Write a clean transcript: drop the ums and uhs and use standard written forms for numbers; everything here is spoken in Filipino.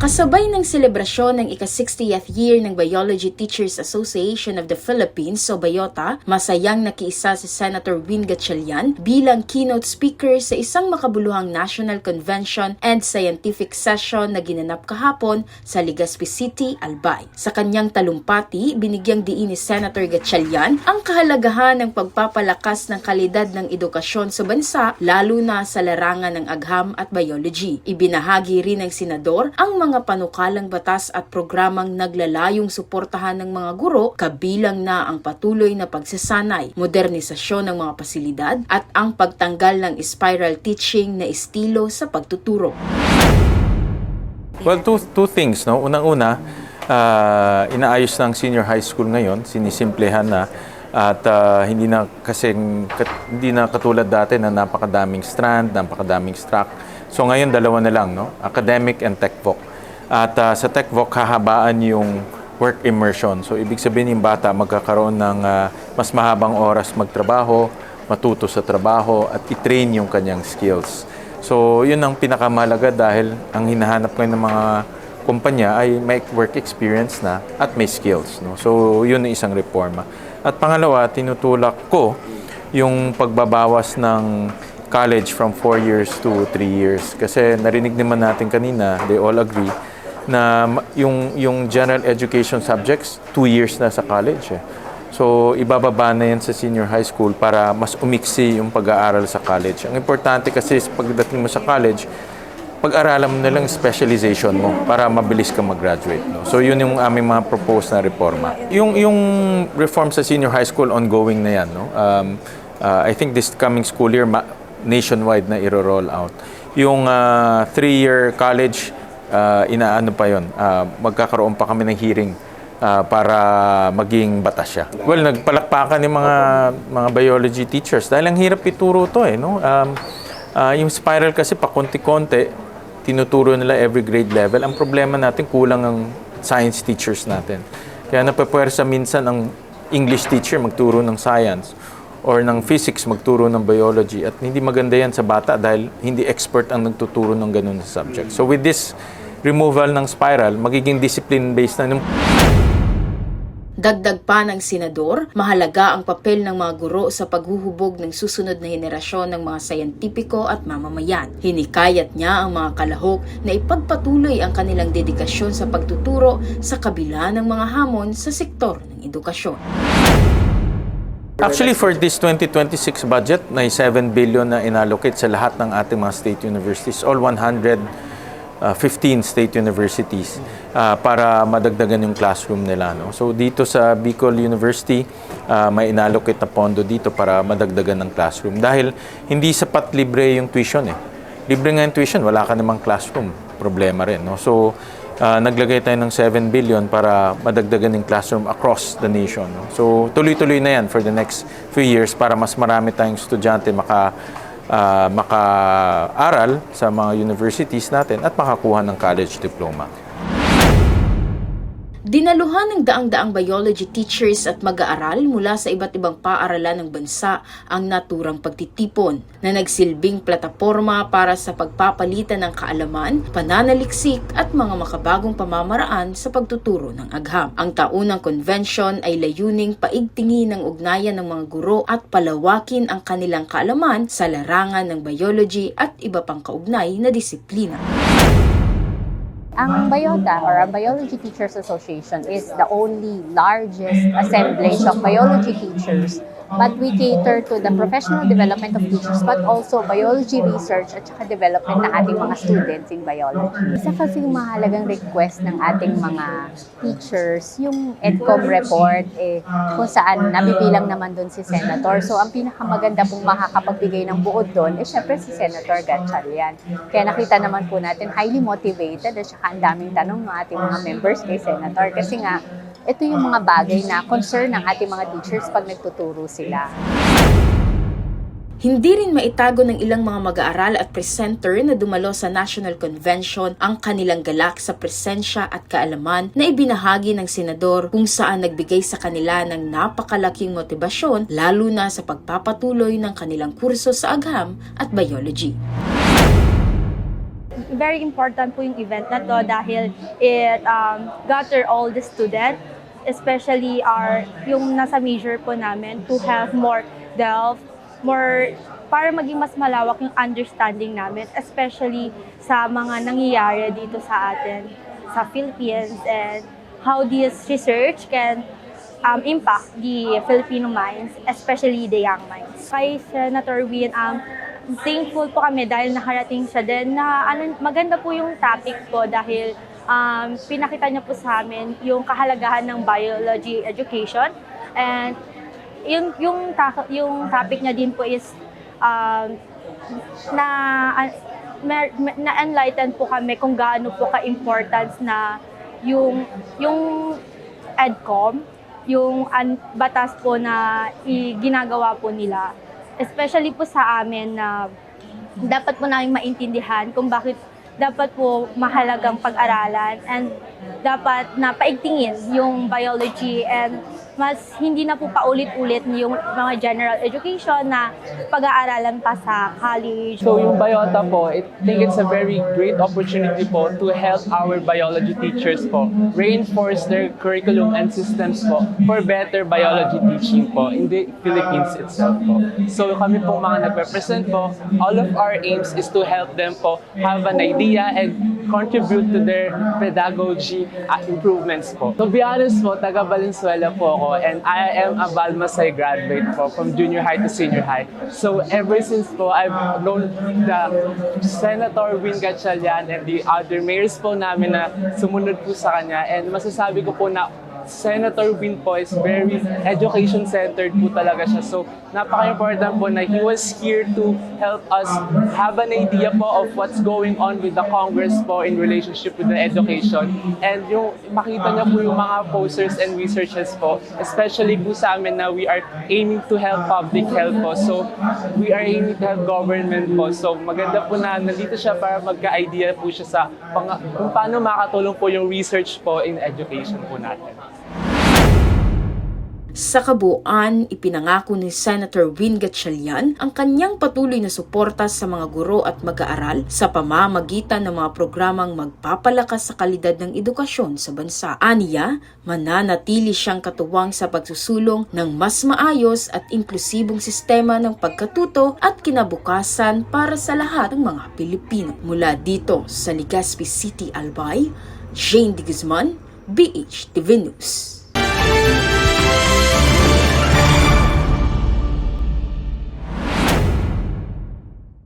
Kasabay ng selebrasyon ng ika-60th year ng Biology Teachers Association of the Philippines o BIOTA, masayang nakiisa si Senator Win Gatchalian bilang keynote speaker sa isang makabuluhang National Convention and Scientific Session na ginanap kahapon sa Legazpi City, Albay. Sa kanyang talumpati, binigyang diin ni Senator Gatchalian ang kahalagahan ng pagpapalakas ng kalidad ng edukasyon sa bansa, lalo na sa larangan ng agham at biology. Ibinahagi rin ng senador ang mga panukalang batas at programang naglalayong suportahan ng mga guro, kabilang na ang patuloy na pagsasanay, modernisasyon ng mga pasilidad at ang pagtanggal ng spiral teaching na estilo sa pagtuturo. Well, two things, no? Unang-una, inaayos ng senior high school ngayon, sinisimplehan na at hindi na katulad dati na napakadaming strand, napakadaming track. So ngayon dalawa na lang, no? Academic and tech voc. At sa tech voc hahabaan yung work immersion. So ibig sabihin yung bata magkakaroon ng mas mahabang oras magtrabaho, matuto sa trabaho at i-train yung kanyang skills. So yun ang pinakamahalaga dahil ang hinahanap ko ng mga kumpanya ay may work experience na at may skills, no? So yun ang isang reforma. At pangalawa, tinutulak ko yung pagbabawas ng college from 4 years to 3 years. Kasi narinig naman natin kanina, they all agree, na yung general education subjects, 2 years na sa college. So, ibababa na yan sa senior high school para mas umiksi yung pag-aaral sa college. Ang importante kasi pagdating mo sa college, pag-aralan mo na lang specialization mo para mabilis ka mag-graduate. No? So, yun yung aming mga proposed na reforma. Yung reform sa senior high school, ongoing na yan. No? I think this coming school year, nationwide na i-roll out. Yung 3-year college, inaano pa yun, magkakaroon pa kami ng hearing para maging batas siya. Well, nagpalakpakan yung mga biology teachers dahil ang hirap ituro to no? Yung spiral kasi pa konti-konti, tinuturo nila every grade level. Ang problema natin, kulang ang science teachers natin. Kaya napapwersa minsan ang English teacher magturo ng science or ng physics magturo ng biology at hindi maganda yan sa bata dahil hindi expert ang nagtuturo ng ganun sa subject. So with this removal ng spiral, magiging discipline-based na. Dagdag pa ng senador, mahalaga ang papel ng mga guro sa paghuhubog ng susunod na henerasyon ng mga sayantipiko at mamamayan. Hinikayat niya ang mga kalahok na ipagpatuloy ang kanilang dedikasyon sa pagtuturo sa kabila ng mga hamon sa sektor ng edukasyon. Actually, for this 2026 budget, may 7 billion na inallocate sa lahat ng ating mga state universities, all 115 state universities, para madagdagan yung classroom nila. No? So dito sa Bicol University, may inallocate na pondo dito para madagdagan ng classroom. Dahil hindi sapat libre yung tuition. Libre nga yung tuition, wala ka namang classroom. Problema rin. No? So naglagay tayo ng 7 billion para madagdagan yung classroom across the nation. No? So tuloy-tuloy na yan for the next few years para mas marami tayong estudyante maka-aral sa mga universities natin at makakuha ng college diploma. Dinaluhan ng daang-daang biology teachers at mag-aaral mula sa iba't ibang paaralan ng bansa ang naturang pagtitipon na nagsilbing plataporma para sa pagpapalitan ng kaalaman, pananaliksik at mga makabagong pamamaraan sa pagtuturo ng agham. Ang taunang convention ay layuning paigtingin ang ugnayan ng mga guro at palawakin ang kanilang kaalaman sa larangan ng biology at iba pang kaugnay na disiplina. Ang BIOTA, or ang Biology Teachers Association, is the only largest assemblage of biology teachers, but we cater to the professional development of teachers, but also biology research at saka development ng ating mga students in biology. Isa kasi yung mahalagang request ng ating mga teachers, yung EDCOM report, kung saan nabibilang naman doon si Senator. So ang pinakamaganda pong makakapagbigay ng buod doon, syempre si Senator Gatchalian. Kaya nakita naman po natin, highly motivated at saka ang daming tanong ng ating mga members kay Senator. Kasi nga, ito yung mga bagay na concern ng ating mga teachers pag nagtuturo sila. Hindi rin maitago ng ilang mga mag-aaral at presenter na dumalo sa National Convention ang kanilang galak sa presensya at kaalaman na ibinahagi ng senador kung saan nagbigay sa kanila ng napakalaking motibasyon lalo na sa pagpapatuloy ng kanilang kurso sa agham at biology. very important po yung event na to dahil it gather all the students, especially yung nasa major po namin, to have more para maging mas malawak yung understanding namin, especially sa mga nangyayari dito sa atin, sa Philippines, and how this research can impact the Filipino minds, especially the young minds. Kay Senator Win, thankful po kami dahil nakarating siya din na maganda po yung topic po dahil pinakita niya po sa amin yung kahalagahan ng biology education, and yung topic niya din po is na-enlighten po kami kung gaano po ka-importance na yung EDCOM, yung batas po na ginagawa po nila. Especially po sa amin na dapat po namin maintindihan kung bakit dapat po mahalagang pag-aralan and dapat na paigtingin yung biology and mas hindi na po paulit-ulit yung mga general education na pag-aaralan pa sa college. So yung Biota po, I think it's a very great opportunity po to help our biology teachers po reinforce their curriculum and systems po for better biology teaching po in the Philippines itself po. So kami po mga nag-represent po, all of our aims is to help them po have an idea and contribute to their pedagogy improvements po. To be honest po, taga Valenzuela po ako and I am a Balmasay graduate po from junior high to senior high. So ever since po, I've known the Senator Win Gatchalian and the other mayors po namin na sumunod po sa kanya, and masasabi ko po na Senator Win po is very education-centered po talaga siya. So, napaka-important po na he was here to help us have an idea po of what's going on with the Congress po in relationship with the education. And yung makita niya po yung mga posters and researches po, especially po sa amin na we are aiming to help public health po. So, we are aiming to help government po. So, maganda po na nandito siya para magka-idea po siya sa kung paano makatulong po yung research po in education po natin. Sa kabuuan, ipinangako ni Senator Win Gatchalian ang kanyang patuloy na suporta sa mga guro at mag-aaral sa pamamagitan ng mga programang magpapalakas sa kalidad ng edukasyon sa bansa. Aniya, mananatili siyang katuwang sa pagsusulong ng mas maayos at inklusibong sistema ng pagkatuto at kinabukasan para sa lahat ng mga Pilipino. Mula dito sa Legazpi City, Albay, Jane de Guzman, BH TV News.